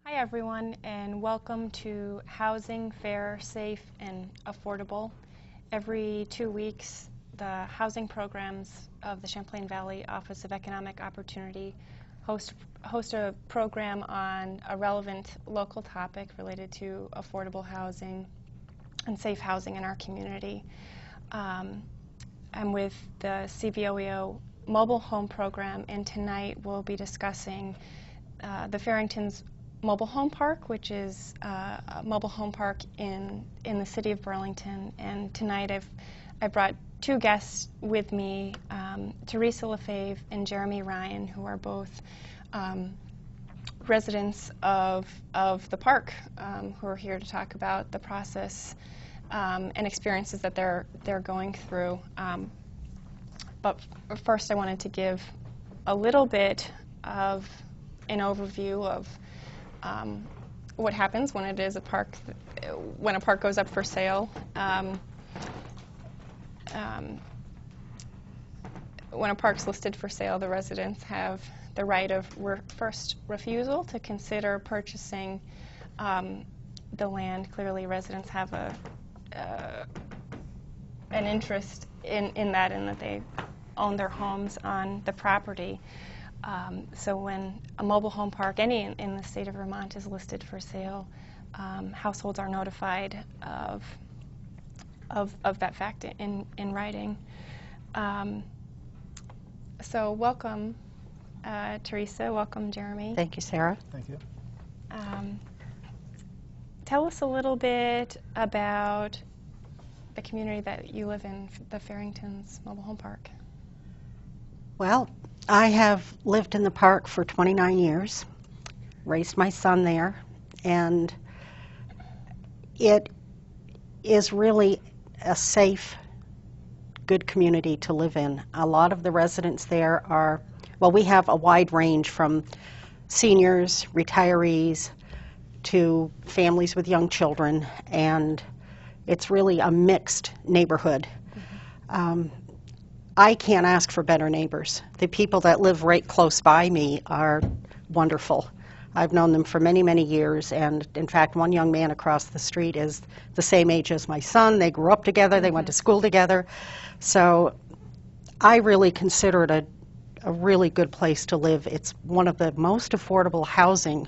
Hi everyone, and welcome to Housing Fair, Safe, and Affordable. Every 2 weeks, the housing programs of the Champlain Valley Office of Economic Opportunity host a program on a relevant local topic related to affordable housing and safe housing in our community. I'm with the CVOEO mobile home program, and tonight we'll be discussing the Farrington's mobile home park, which is a mobile home park in the city of Burlington. And tonight I brought two guests with me, Theresa Lefebvre and Jeremy Ryan, who are both residents of the park, who are here to talk about the process and experiences that they're going through. But first I wanted to give a little bit of an overview of what happens when it is a park, when a park goes up for sale. When a park's listed for sale, the residents have the right of first refusal to consider purchasing the land. Clearly, residents have an interest in that, and that they own their homes on the property. So when a mobile home park, any in the state of Vermont, is listed for sale, households are notified of that fact in writing. So welcome, Theresa. Welcome, Jeremy. Thank you, Sarah. Thank you. Tell us a little bit about the community that you live in, the Farrington's mobile home park. Well, I have lived in the park for 29 years, raised my son there, and it is really a safe, good community to live in. A lot of the residents there are, well, we have a wide range from seniors, retirees, to families with young children, and it's really a mixed neighborhood. Mm-hmm. I can't ask for better neighbors. The people that live right close by me are wonderful. I've known them for many, many years, and in fact, one young man across the street is the same age as my son. They grew up together, they went to school together. So I really consider it a really good place to live. It's one of the most affordable housing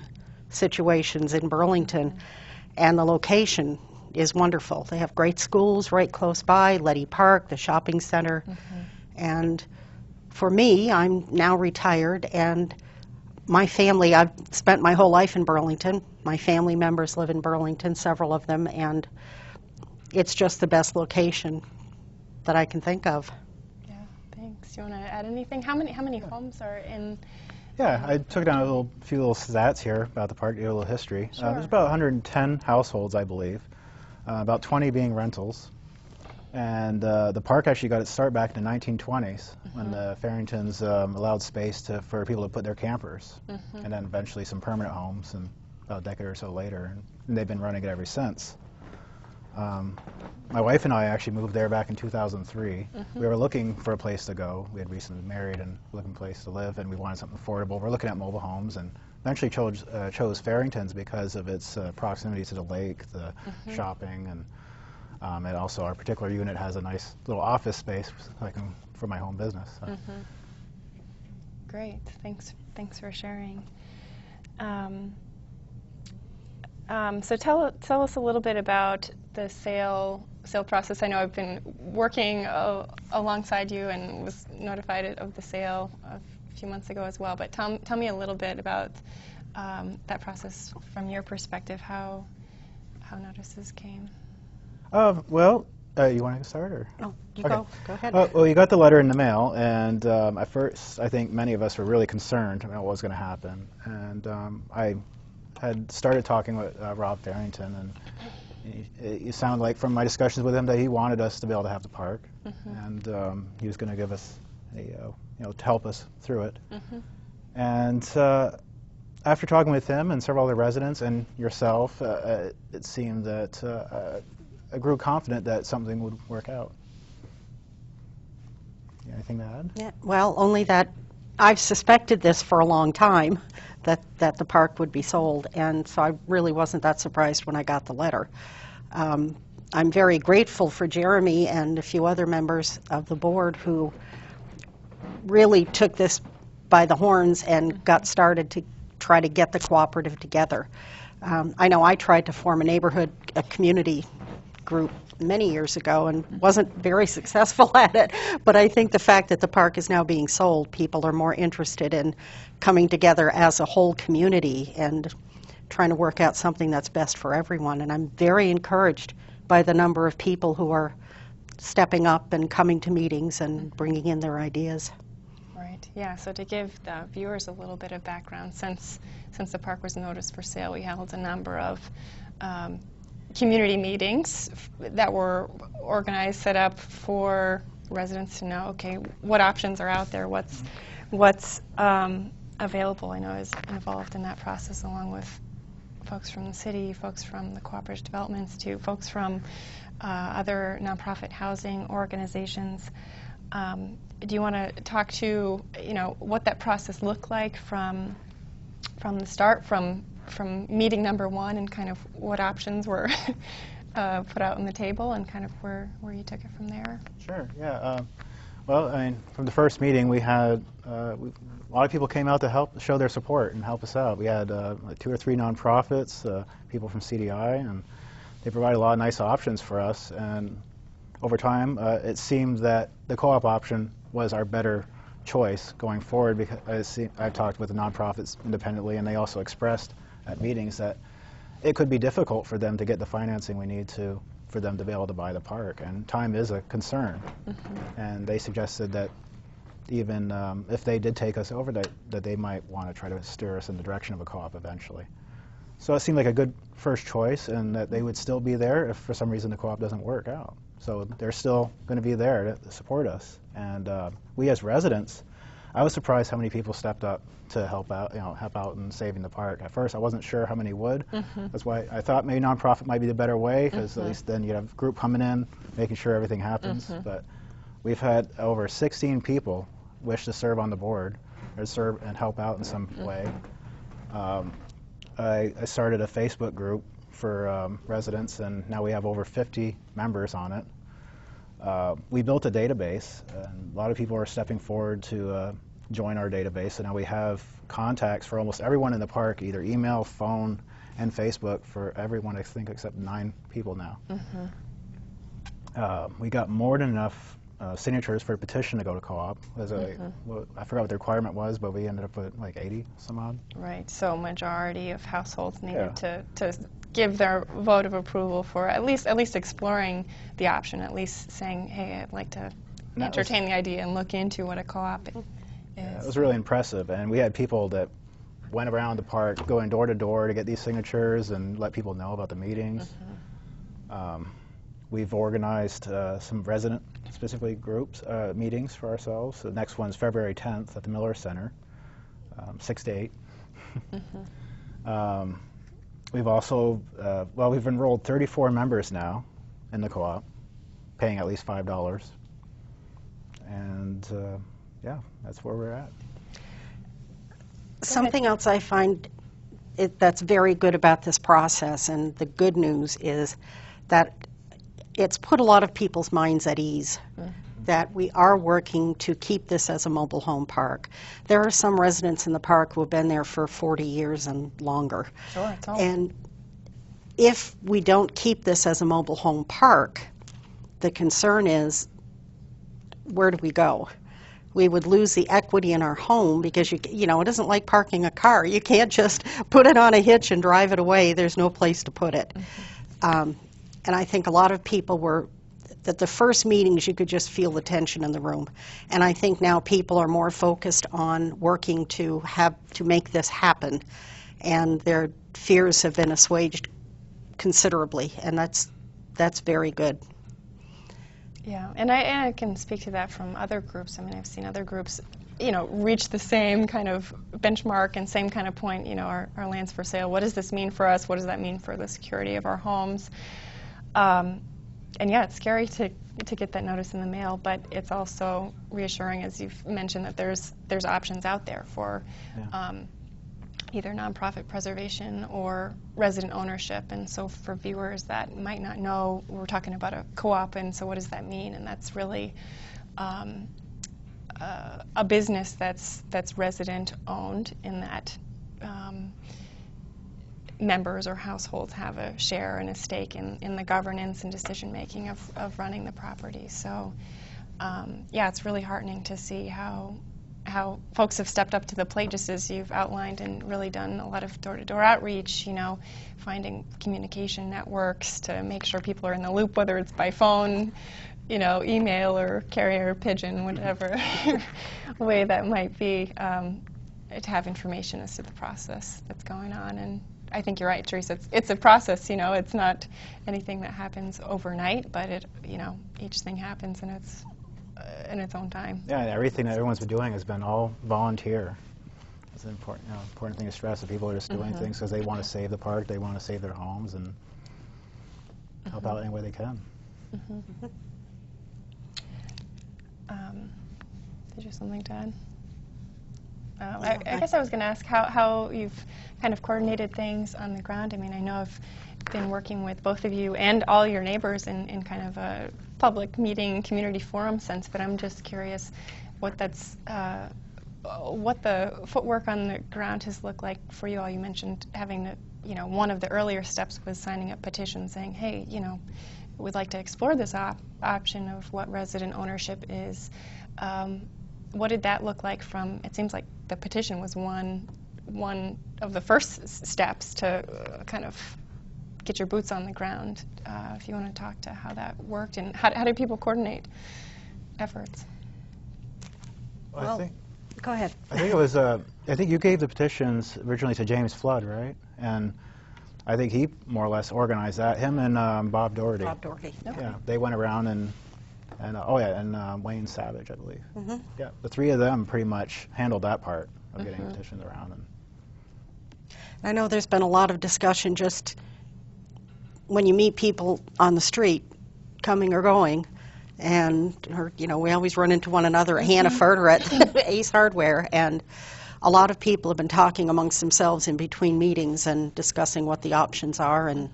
situations in Burlington, and the location is wonderful. They have great schools right close by, Letty Park, the shopping center. And for me, I'm now retired, and my family, I've spent my whole life in Burlington. My family members live in Burlington, several of them, and it's just the best location that I can think of. Yeah, thanks. Do you want to add anything? How many homes are in? Yeah, I took down a few little stats here about the park, a little history. Sure. There's about 110 households, I believe, about 20 being rentals. And the park actually got its start back in the 1920s when the Farringtons allowed space for people to put their campers, and then eventually some permanent homes, and about a decade or so later, and they've been running it ever since. My wife and I actually moved there back in 2003. We were looking for a place to go. We had recently been married and looking for a place to live, and we wanted something affordable. We're looking at mobile homes, and eventually chose Farrington's because of its proximity to the lake, the shopping, and also our particular unit has a nice little office space for my home business. So. Great, thanks for sharing. So tell us a little bit about the sale process. I know I've been working alongside you and was notified of the sale a few months ago as well. But tell me a little bit about that process from your perspective. How notices came. Well, you want to start, or? No, you okay. Go ahead. Well, you got the letter in the mail, and at first, I think many of us were really concerned about what was going to happen. And I had started talking with Rob Farrington, and it sounded like from my discussions with him that he wanted us to be able to have the park, and he was going to give us to help us through it. And after talking with him and several other residents and yourself, it seemed that I grew confident that something would work out. Anything to add? Yeah, well, only that I've suspected this for a long time, that the park would be sold, and so I really wasn't that surprised when I got the letter. I'm very grateful for Jeremy and a few other members of the board who really took this by the horns and got started to try to get the cooperative together. I know I tried to form a community group many years ago and wasn't very successful at it, but I think the fact that the park is now being sold, people are more interested in coming together as a whole community and trying to work out something that's best for everyone. And I'm very encouraged by the number of people who are stepping up and coming to meetings and bringing in their ideas. Right, yeah, so to give the viewers a little bit of background, since the park was noticed for sale, we held a number of community meetings that were organized, set up for residents to know, okay, what options are out there, what's available. I know I was involved in that process along with folks from the city, folks from the Cooperative Development Institute, folks from other nonprofit housing organizations. Do you want to talk to, what that process looked like from the start, from meeting number one, and kind of what options were put out on the table, and kind of where you took it from there? Sure, yeah. Well, I mean, from the first meeting, we had a lot of people came out to help show their support and help us out. We had like 2 or 3 nonprofits, people from CDI, and they provided a lot of nice options for us. And over time, it seemed that the co-op option was our better choice going forward, because I've talked with the nonprofits independently, and they also expressed at meetings that it could be difficult for them to get the financing we need for them to be able to buy the park, and time is a concern. Mm-hmm. And they suggested that even if they did take us over, that they might want to try to steer us in the direction of a co-op eventually. So it seemed like a good first choice, and that they would still be there if for some reason the co-op doesn't work out. So they're still going to be there to support us. And we as residents, I was surprised how many people stepped up to help out in saving the park. At first, I wasn't sure how many would. Mm-hmm. That's why I thought maybe nonprofit might be the better way, because mm-hmm. at least then you have a group coming in, making sure everything happens. Mm-hmm. But we've had over 16 people wish to serve on the board or serve and help out in some mm-hmm. way. I started a Facebook group for residents, and now we have over 50 members on it. We built a database, and a lot of people are stepping forward to join our database, and now we have contacts for almost everyone in the park, either email, phone, and Facebook for everyone, I think, except 9 people now. Mm-hmm. We got more than enough signatures for a petition to go to co-op. Mm-hmm. I forgot what the requirement was, but we ended up with like 80 some odd. Right, so majority of households needed to give their vote of approval for at least exploring the option, at least saying, hey, I'd like to entertain the idea and look into what a co-op is. Yeah, it was really impressive, and we had people that went around the park going door to door to get these signatures and let people know about the meetings. Mm-hmm. We've organized some resident-specifically groups meetings for ourselves. The next one's February 10th at the Miller Center, 6 to 8. Mm-hmm. We've also, we've enrolled 34 members now in the co-op, paying at least $5. And yeah, that's where we're at. Something else I find that's very good about this process, and the good news is that it's put a lot of people's minds at ease. Mm-hmm. That we are working to keep this as a mobile home park. There are some residents in the park who have been there for 40 years and longer. Sure, and if we don't keep this as a mobile home park, the concern is, where do we go? We would lose the equity in our home, because it isn't like parking a car. You can't just put it on a hitch and drive it away. There's no place to put it. Mm-hmm. And I think a lot of people that the first meetings you could just feel the tension in the room. And I think now people are more focused on working to make this happen. And their fears have been assuaged considerably, and that's very good. Yeah, and I can speak to that from other groups. I mean, I've seen other groups, reach the same kind of benchmark and same kind of point, our land's for sale. What does this mean for us? What does that mean for the security of our homes? And yeah, it's scary to get that notice in the mail, but it's also reassuring, as you've mentioned, that there's options out there for either nonprofit preservation or resident ownership. And so for viewers that might not know, we're talking about a co-op, and so what does that mean? And that's really a business that's resident owned, in that members or households have a share and a stake in the governance and decision making of running the property. So yeah, it's really heartening to see how folks have stepped up to the plate, just as you've outlined, and really done a lot of door-to-door outreach, you know, finding communication networks to make sure people are in the loop, whether it's by phone, you know, email or carrier pigeon, whatever way that might be, to have information as to the process that's going on. And I think you're right, Theresa. It's a process, you know. It's not anything that happens overnight, but it, you know, each thing happens in its own time. Yeah, and everything that everyone's been doing has been all volunteer. It's an important, you know, important thing to stress, that people are just doing things because they want to save the park, they want to save their homes, and help out any way they can. Did you have something to add? I guess I was going to ask how you've kind of coordinated things on the ground. I mean, I know I've been working with both of you and all your neighbors in kind of a public meeting, community forum sense, but I'm just curious what the footwork on the ground has looked like for you all. You mentioned having to, you know, one of the earlier steps was signing up petitions saying, hey, you know, we'd like to explore this option of what resident ownership is. What did that look like from, it seems like the petition was one of the first steps to kind of get your boots on the ground. If you want to talk to how that worked, and how did people coordinate efforts? Well, go ahead. I think it was, I think you gave the petitions originally to James Flood, right? And I think he more or less organized that. Him and Bob Doherty. Bob Doherty. Okay. Yeah, they went around and Wayne Savage, I believe. Yeah, the three of them pretty much handled that part of getting petitions around. And I know there's been a lot of discussion just when you meet people on the street, coming or going, and you know, we always run into one another at Hannaford or at Ace Hardware, and a lot of people have been talking amongst themselves in between meetings and discussing what the options are and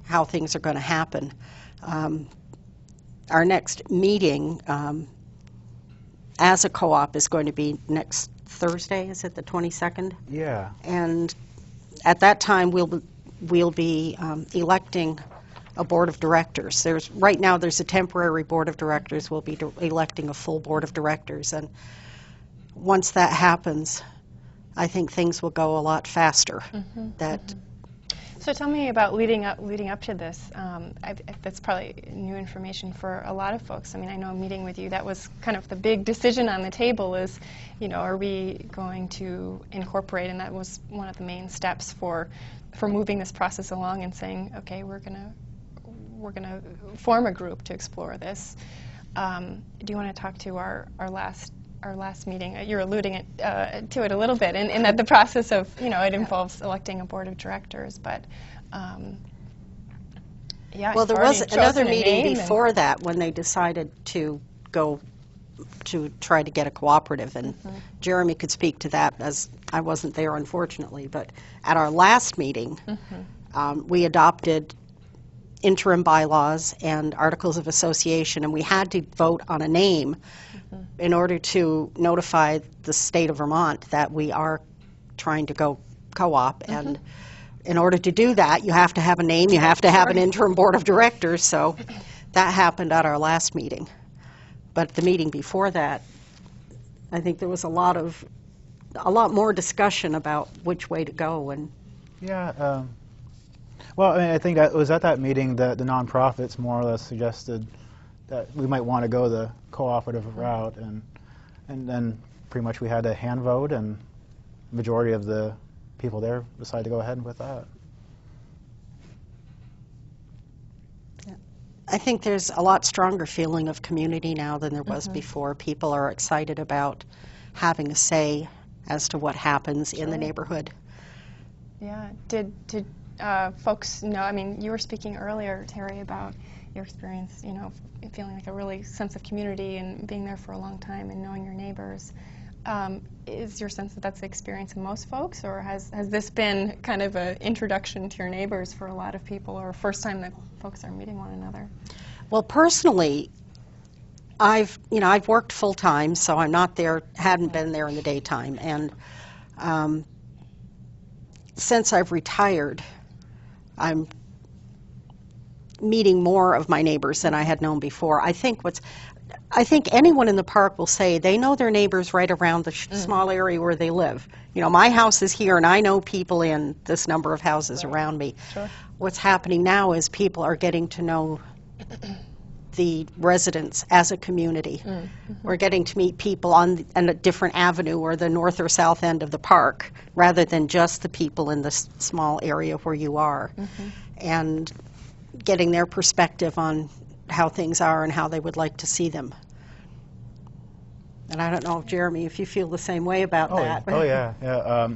how things are going to happen. Our next meeting as a co-op is going to be next Thursday. Is it the 22nd? yeah, And at that time, we'll be electing a board of directors. Right now there's a temporary board of directors. We'll be electing a full board of directors, and once that happens, I think things will go a lot faster. So tell me about leading up to this. That's probably new information for a lot of folks. I mean, I know meeting with you, that was kind of the big decision on the table is, you know, are we going to incorporate, and that was one of the main steps for moving this process along and saying, okay, we're gonna form a group to explore this. Do you want to talk to our last meeting? You're alluding to it a little bit, in that the process of, you know, it involves electing a board of directors, but yeah. Well, there was another meeting before that when they decided to go to try to get a cooperative, and Jeremy could speak to that, as I wasn't there, unfortunately. But at our last meeting, we adopted interim bylaws and articles of association, and we had to vote on a name in order to notify the state of Vermont that we are trying to go co-op. And in order to do that, you have to have a name, you have to have an interim board of directors, so that happened at our last meeting. But the meeting before that, I think there was a lot more discussion about which way to go. And yeah, well, I mean, I think that it was at that meeting that the nonprofits more or less suggested that we might want to go the cooperative route, and then pretty much we had a hand vote, and the majority of the people there decided to go ahead with that. I think there's a lot stronger feeling of community now than there was before. People are excited about having a say as to what happens in the neighborhood. Yeah. Did folks know, I mean, you were speaking earlier, Terry, about your experience, you know, feeling like a really sense of community and being there for a long time and knowing your neighbors. Is your sense that that's the experience of most folks, or has this been kind of an introduction to your neighbors for a lot of people, or first time that folks are meeting one another? Well, personally, I've worked full time, so I'm not there, hadn't been there in the daytime, and since I've retired, I'm meeting more of my neighbors than I had known before. I think anyone in the park will say they know their neighbors right around the small area where they live. You know, my house is here, and I know people in this number of houses around me. Sure. What's happening now is people are getting to know the residents as a community. We're getting to meet people on a different avenue or the north or south end of the park, rather than just the people in the small area where you are, and getting their perspective on how things are and how they would like to see them. And I don't know, if Jeremy, if you feel the same way about that. Oh yeah, yeah.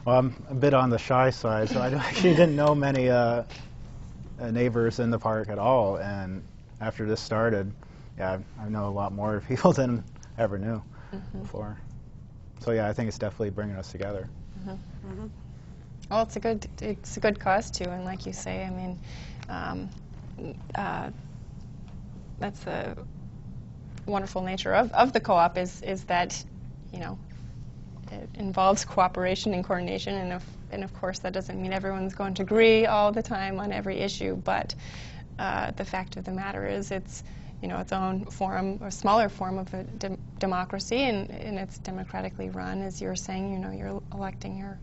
Well, I'm a bit on the shy side, so I actually didn't know many neighbors in the park at all. And after this started, yeah, I know a lot more people than I ever knew before. So yeah, I think it's definitely bringing us together. Well, it's a good cause too, and like you say, I mean, that's the wonderful nature of the co-op is that, you know, it involves cooperation and coordination, and of course that doesn't mean everyone's going to agree all the time on every issue, but the fact of the matter is it's, you know, its own form, a smaller form of a democracy, and it's democratically run, as you're saying. You know, you're electing your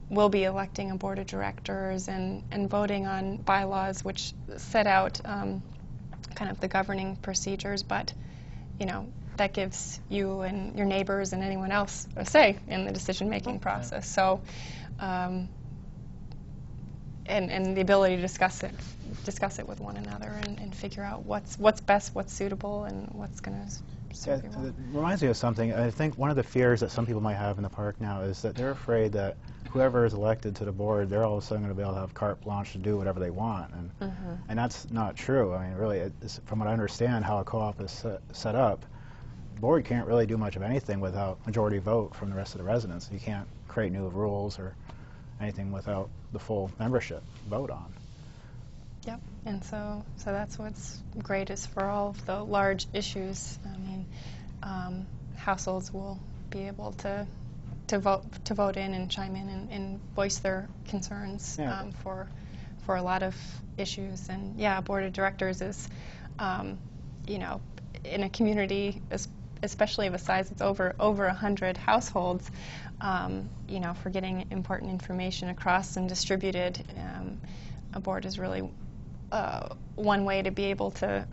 will be electing a board of directors and voting on bylaws which set out kind of the governing procedures, but, you know, that gives you and your neighbors and anyone else a say in the decision-making process. So, and the ability to discuss it with one another and figure out what's best, what's suitable, and what's going to serve you well. It reminds me of something. I think one of the fears that some people might have in the park now is that they're afraid that whoever is elected to the board, they're all of a sudden going to be able to have carte blanche to do whatever they want, and that's not true. I mean, really, from what I understand, how a co-op is set up, the board can't really do much of anything without majority vote from the rest of the residents. You can't create new rules or anything without the full membership vote on. Yep, and so that's what's great is for all of the large issues. I mean, households will be able to vote in and chime in and voice their concerns for a lot of issues. And yeah, a board of directors is, you know, in a community, especially of a size that's over 100 households, you know, for getting important information across and distributed, a board is really one way to be able to,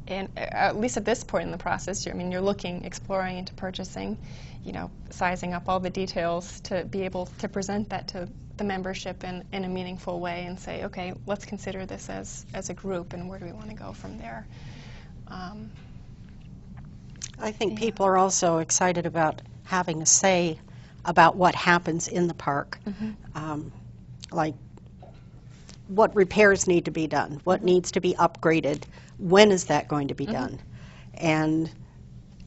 and at least at this point in the process, I mean, you're exploring into purchasing, you know, sizing up all the details to be able to present that to the membership in a meaningful way and say, okay, let's consider this as a group, and where do we want to go from there? I think people are also excited about having a say about what happens in the park. Like what repairs need to be done, what needs to be upgraded, when is that going to be done? And,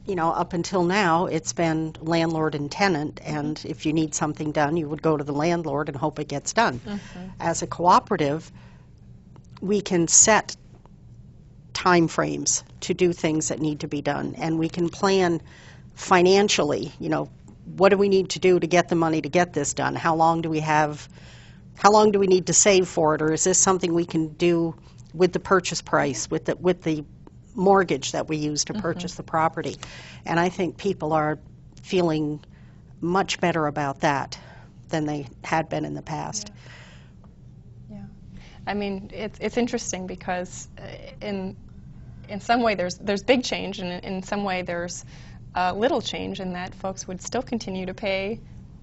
you know, up until now, it's been landlord and tenant, and if you need something done, you would go to the landlord and hope it gets done. As a cooperative, we can set time frames to do things that need to be done, and we can plan financially, you know, what do we need to do to get the money to get this done? How long do we need to save for it, or is this something we can do with the purchase price, with the mortgage that we use to purchase the property? And I think people are feeling much better about that than they had been in the past. Yeah. I mean, it's interesting because in some way there's big change, and in some way there's little change in that folks would still continue to pay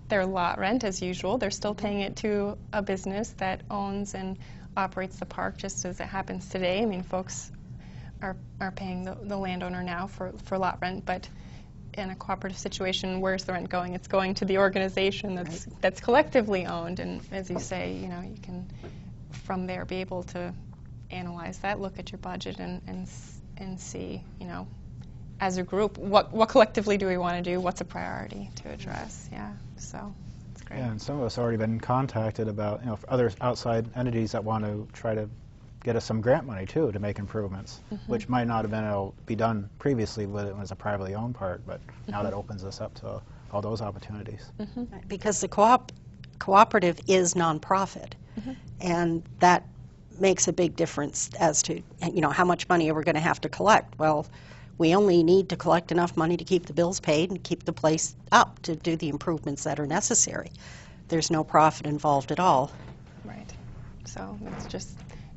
their lot rent as usual. They're still paying it to a business that owns and operates the park just as it happens today. I mean, folks are paying the landowner now for lot rent, but in a cooperative situation, where's the rent going? It's going to the organization that's collectively owned, and as you say, you know, you can from there be able to analyze that, look at your budget, and see, you know, as a group, what collectively do we want to do? What's a priority to address? Yeah, so it's great. Yeah, and some of us already been contacted about, you know, other outside entities that want to try to get us some grant money too to make improvements, which might not have been able to be done previously when it was a privately owned park, but now that opens us up to all those opportunities. Because the cooperative is nonprofit, and that makes a big difference as to, you know, how much money are we going to have to collect. Well, we only need to collect enough money to keep the bills paid and keep the place up to do the improvements that are necessary. There's no profit involved at all. Right. So it's just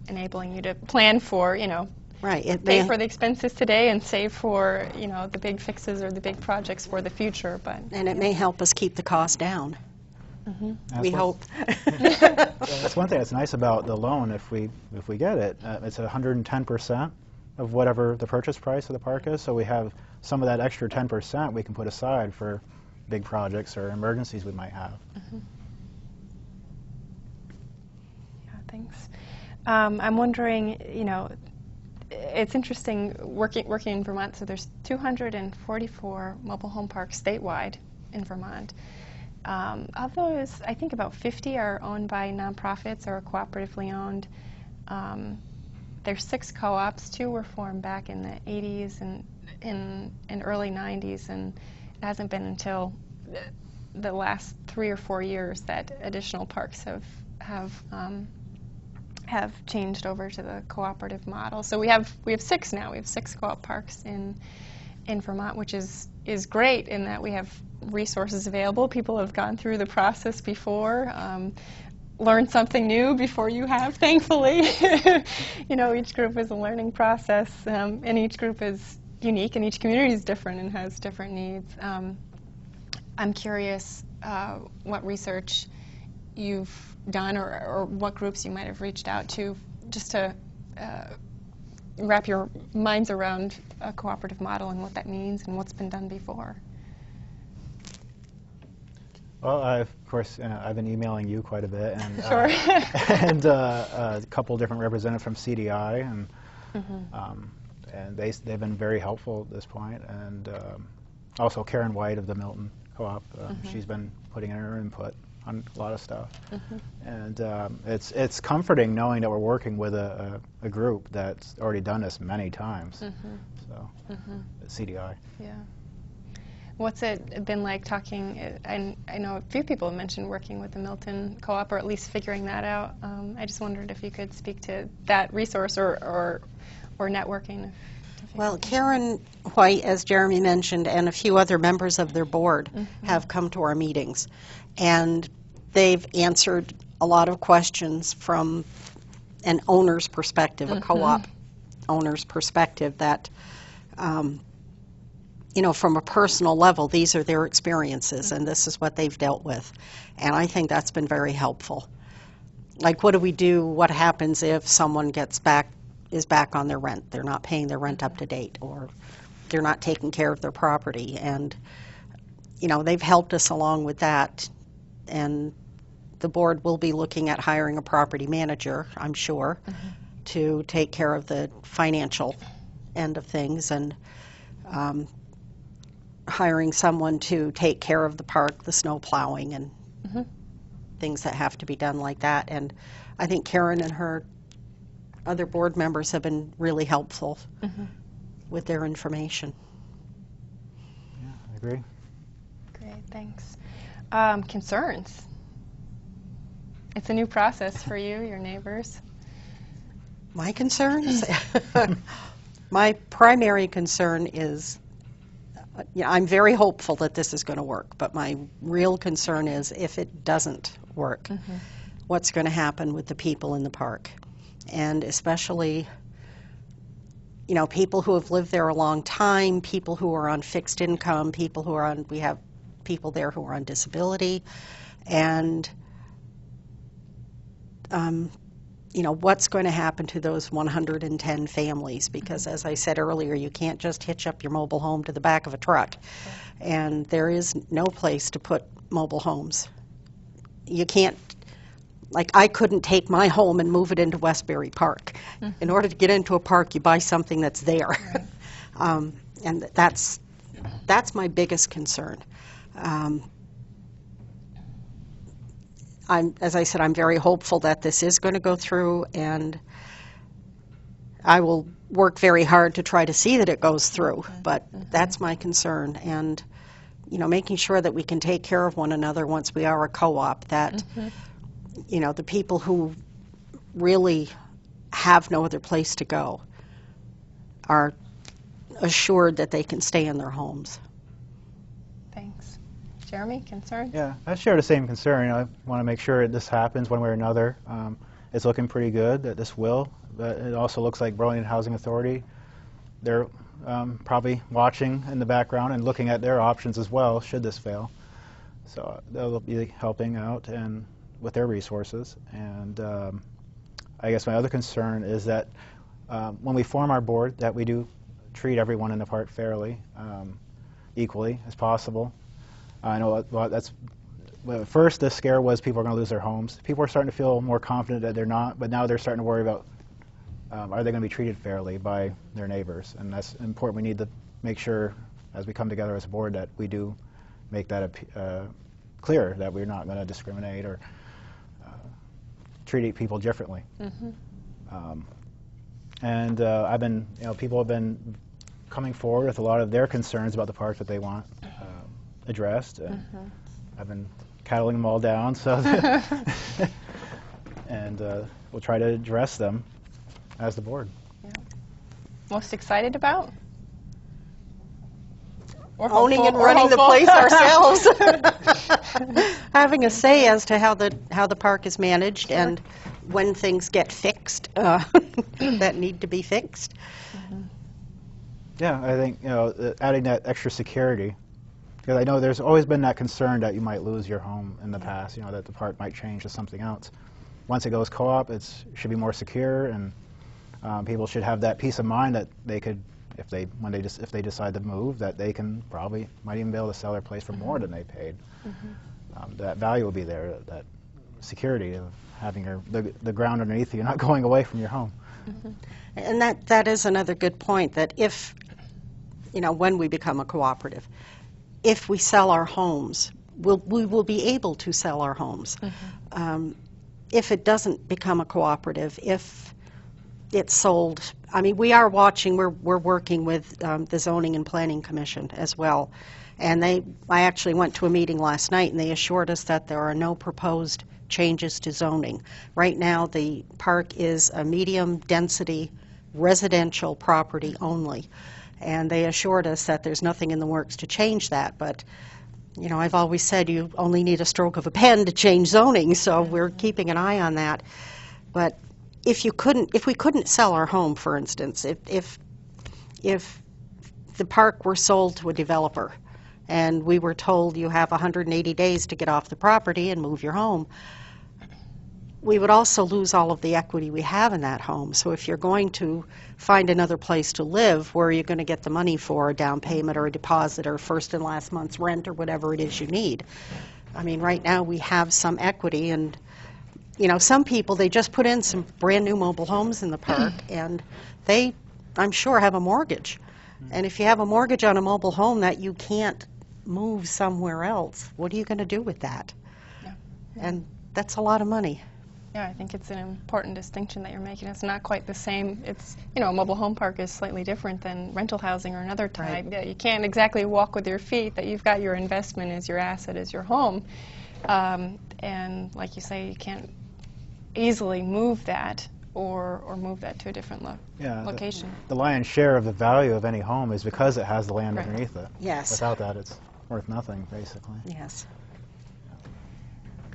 enabling you to plan for, you know, Right. pay for the expenses today and save for, you know, the big fixes or the big projects for the future. But and it may help us keep the cost down. We hope. That's one thing that's nice about the loan. If we get it, it's 110% of whatever the purchase price of the park is. So we have some of that extra 10% we can put aside for big projects or emergencies we might have. Yeah, thanks. I'm wondering, you know, it's interesting working in Vermont. So there's 244 mobile home parks statewide in Vermont. Of those, I think about 50 are owned by nonprofits or cooperatively owned. There's 6 co-ops. 2 were formed back in the 80s and in early 90s, and it hasn't been until the last 3 or 4 years that additional parks have changed over to the cooperative model. So we have 6 now. We have 6 co-op parks in Vermont, which is great in that we have resources available. People have gone through the process before, learned something new before you have, thankfully. You know, each group is a learning process, and each group is unique, and each community is different and has different needs. I'm curious what research you've done or what groups you might have reached out to just to wrap your minds around a cooperative model and what that means and what's been done before. Well, of course, I've been emailing you quite a bit, and Sure. and a couple different representatives from CDI, and they've been very helpful at this point, and also Karen White of the Milton Co-op, she's been putting in her input on a lot of stuff, and it's comforting knowing that we're working with a group that's already done this many times. So, CDI. Yeah. What's it been like talking, and I know a few people have mentioned working with the Milton Co-op, or at least figuring that out. I just wondered if you could speak to that resource or networking. Well, Karen White, as Jeremy mentioned, and a few other members of their board have come to our meetings, and they've answered a lot of questions from an owner's perspective, a co-op owner's perspective, that you know, from a personal level, these are their experiences, and this is what they've dealt with. And I think that's been very helpful. Like, what do we do? What happens if someone is back on their rent? They're not paying their rent up to date, or they're not taking care of their property. And, you know, they've helped us along with that. And the board will be looking at hiring a property manager, I'm sure, to take care of the financial end of things, and hiring someone to take care of the park, the snow plowing, and things that have to be done like that. And I think Karen and her other board members have been really helpful with their information. Yeah, I agree. Great, thanks. Concerns? It's a new process for you, your neighbors. My concerns? My primary concern is, I'm very hopeful that this is going to work, but my real concern is if it doesn't work, what's going to happen with the people in the park? And especially, you know, people who have lived there a long time, people who are on fixed income, we have people there who are on disability, and you know, what's going to happen to those 110 families? Because as I said earlier, you can't just hitch up your mobile home to the back of a truck. And there is no place to put mobile homes. You can't, like, I couldn't take my home and move it into Westbury Park. In order to get into a park, you buy something that's there. And that's my biggest concern. As I said, I'm very hopeful that this is going to go through, and I will work very hard to try to see that it goes through, but that's my concern. And, you know, making sure that we can take care of one another once we are a co-op, that, you know, the people who really have no other place to go are assured that they can stay in their homes. Thanks. Jeremy, concern? Yeah, I share the same concern. You know, I want to make sure this happens one way or another. It's looking pretty good that this will, but it also looks like Burlington Housing Authority, they're probably watching in the background and looking at their options as well should this fail. So they'll be helping out and with their resources. And I guess my other concern is that when we form our board, that we do treat everyone in the park fairly, equally as possible. I know that's, well, at first the scare was people are going to lose their homes. People are starting to feel more confident that they're not, but now they're starting to worry about are they going to be treated fairly by their neighbors, and that's important. We need to make sure as we come together as a board that we do make that clear, that we're not going to discriminate or treat people differently. And I've been, you know, people have been coming forward with a lot of their concerns about the park that they want addressed. And I've been cattling them all down, so and we'll try to address them as the board. Yeah. Most excited about? Or Owning hopeful, and running the hopeful? place ourselves. Having a say as to how the park is managed and when things get fixed that need to be fixed. Yeah, I think, you know, adding that extra security, because I know there's always been that concern that you might lose your home in the past, you know, that the park might change to something else. Once it goes co-op, it should be more secure, and people should have that peace of mind that they could, if they decide to move, that they can might even be able to sell their place for more than they paid. That value will be there, that security of having the ground underneath you, not going away from your home. And that is another good point, that if, you know, when we become a cooperative, if we sell our homes, we will be able to sell our homes. If it doesn't become a cooperative, if it's sold, I mean, we are watching, we're working with the Zoning and Planning Commission as well. And I actually went to a meeting last night, and they assured us that there are no proposed changes to zoning. Right now, the park is a medium-density residential property only. And they assured us that there's nothing in the works to change that. But, you know, I've always said you only need a stroke of a pen to change zoning, so we're keeping an eye on that. But if we couldn't sell our home, for instance, if the park were sold to a developer and we were told you have 180 days to get off the property and move your home, we would also lose all of the equity we have in that home. So if you're going to find another place to live, where are you going to get the money for a down payment or a deposit or first and last month's rent or whatever it is you need? I mean, right now we have some equity, and you know, some people, they just put in some brand new mobile homes in the park, and they, I'm sure, have a mortgage. And if you have a mortgage on a mobile home that you can't move somewhere else, what are you going to do with that? And that's a lot of money. Yeah, I think it's an important distinction that you're making. It's not quite the same. It's, you know, a mobile home park is slightly different than rental housing or another type. Right. Yeah, you can't exactly walk with your feet, that you've got your investment as your asset, as your home. And like you say, you can't easily move that or move that to a different location. The lion's share of the value of any home is because it has the land underneath it. Yes. Without that, it's worth nothing, basically. Yes.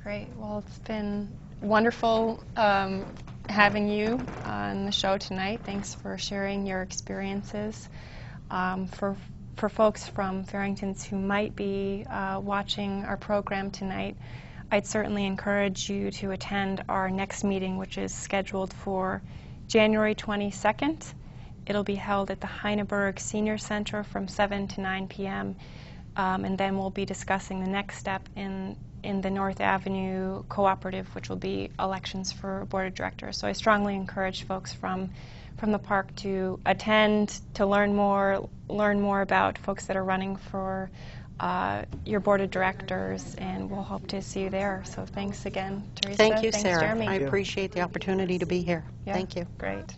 Great. Well, it's been wonderful having you on the show tonight. Thanks for sharing your experiences. For folks from Farrington who might be watching our program tonight, I'd certainly encourage you to attend our next meeting, which is scheduled for January 22nd. It'll be held at the Heineberg Senior Center from 7 to 9 p.m. And then we'll be discussing the next step in the North Avenue Cooperative, which will be elections for Board of Directors. So I strongly encourage folks from from the park to attend, to learn more about folks that are running for your board of directors, and we'll hope to see you there. So thanks again, Theresa. Thank you, thanks, Sarah. Jeremy. I appreciate the opportunity to be here. Yeah, Thank you. Great.